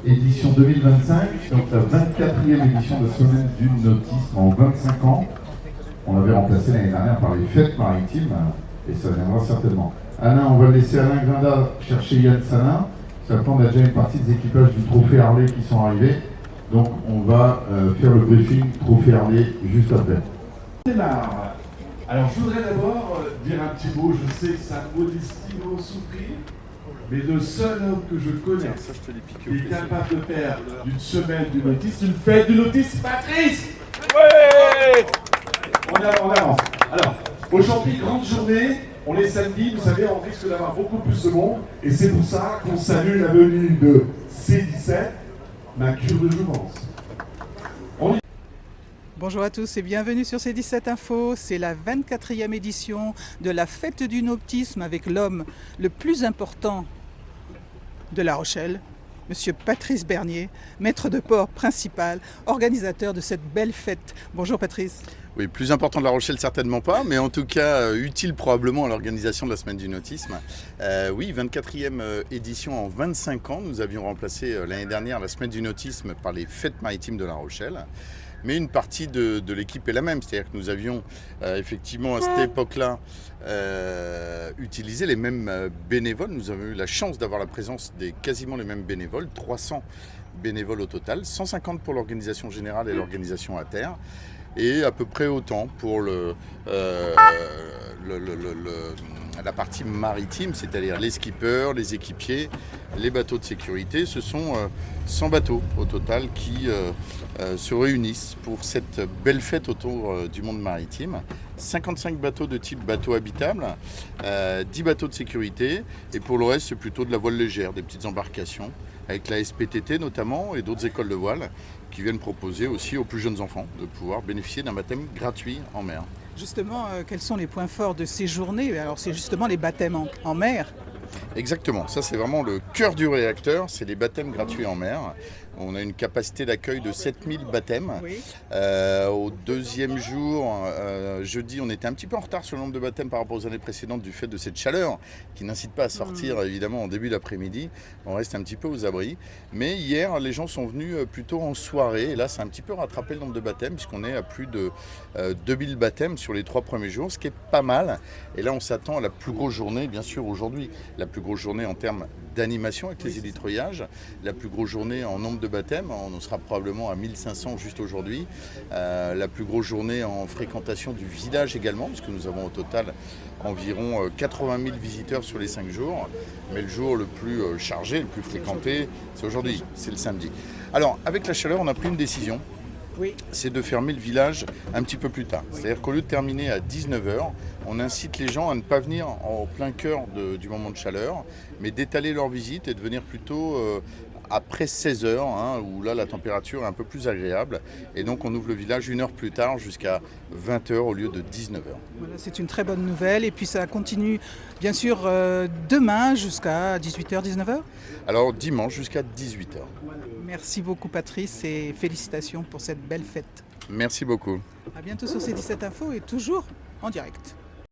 édition 2025, donc la 24e édition de la Semaine du Nautisme en 25 ans. On l'avait remplacé l'année dernière par les fêtes maritimes, et ça viendra certainement. Alain, on va laisser Alain Grinda chercher Yann Salin. Ça prend déjà une partie des équipages du Trophée Harley qui sont arrivés. Donc on va faire le briefing Trophée Harley juste après. Démarre. Alors je voudrais d'abord dire un petit mot, je sais que ça modestie vont souffrir, mais le seul homme que je connais qui est capable de faire d'une semaine du nautisme une fête du nautisme, Patrice. Ouais. On avance. Alors, aujourd'hui, grande journée, on est samedi, vous savez, on risque d'avoir beaucoup plus de monde, et c'est pour ça qu'on salue la venue de C17, ma cure de jouvence. Bonjour à tous et bienvenue sur C17 Info. C'est la 24e édition de la fête du nautisme avec l'homme le plus important de La Rochelle, Monsieur Patrice Bernier, maître de port principal, organisateur de cette belle fête. Bonjour Patrice. Oui, plus important de La Rochelle, certainement pas, mais en tout cas utile probablement à l'organisation de la Semaine du Nautisme. Oui, 24e édition en 25 ans. Nous avions remplacé l'année dernière la Semaine du Nautisme par les Fêtes maritimes de La Rochelle. Mais une partie de l'équipe est la même, c'est-à-dire que nous avions effectivement à cette époque-là utilisé les mêmes bénévoles. Nous avons eu la chance d'avoir la présence des quasiment les mêmes bénévoles, 300 bénévoles au total, 150 pour l'organisation générale et l'organisation à terre, et à peu près autant pour la partie maritime, c'est-à-dire les skippers, les équipiers, les bateaux de sécurité. Ce sont 100 bateaux au total qui se réunissent pour cette belle fête autour du monde maritime. 55 bateaux de type bateau habitable, 10 bateaux de sécurité, et pour le reste c'est plutôt de la voile légère, des petites embarcations, avec la SPTT notamment et d'autres écoles de voile qui viennent proposer aussi aux plus jeunes enfants de pouvoir bénéficier d'un baptême gratuit en mer. Justement, quels sont les points forts de ces journées? Alors c'est justement les baptêmes en mer. Exactement, ça c'est vraiment le cœur du réacteur, c'est les baptêmes gratuits en mer. On a une capacité d'accueil de 7000 baptêmes. Oui. Au deuxième jour, jeudi, on était un petit peu en retard sur le nombre de baptêmes par rapport aux années précédentes du fait de cette chaleur qui n'incite pas à sortir évidemment en début d'après-midi. On reste un petit peu aux abris. Mais hier, les gens sont venus plutôt en soirée. Et là, c'est un petit peu rattrapé le nombre de baptêmes puisqu'on est à plus de 2000 baptêmes sur les 3 premiers jours, ce qui est pas mal. Et là, on s'attend à la plus grosse journée, bien sûr, aujourd'hui. La plus grosse journée en termes d'animation avec les élitroyages, la plus grosse journée en nombre de baptêmes, on sera probablement à 1500 juste aujourd'hui, la plus grosse journée en fréquentation du village également, puisque nous avons au total environ 80 000 visiteurs sur les 5 jours, mais le jour le plus chargé, le plus fréquenté, c'est aujourd'hui, c'est le samedi. Alors, avec la chaleur, on a pris une décision. Oui. C'est de fermer le village un petit peu plus tard. Oui. C'est-à-dire qu'au lieu de terminer à 19h, on incite les gens à ne pas venir en plein cœur du moment de chaleur, mais d'étaler leur visite et de venir plutôt après 16h, où là la température est un peu plus agréable. Et donc on ouvre le village 1 heure plus tard jusqu'à 20h au lieu de 19h. Voilà, c'est une très bonne nouvelle. Et puis ça continue bien sûr demain jusqu'à 18h, 19h. Alors dimanche jusqu'à 18h. Merci beaucoup Patrice et félicitations pour cette belle fête. Merci beaucoup. À bientôt sur C17 Info et toujours en direct.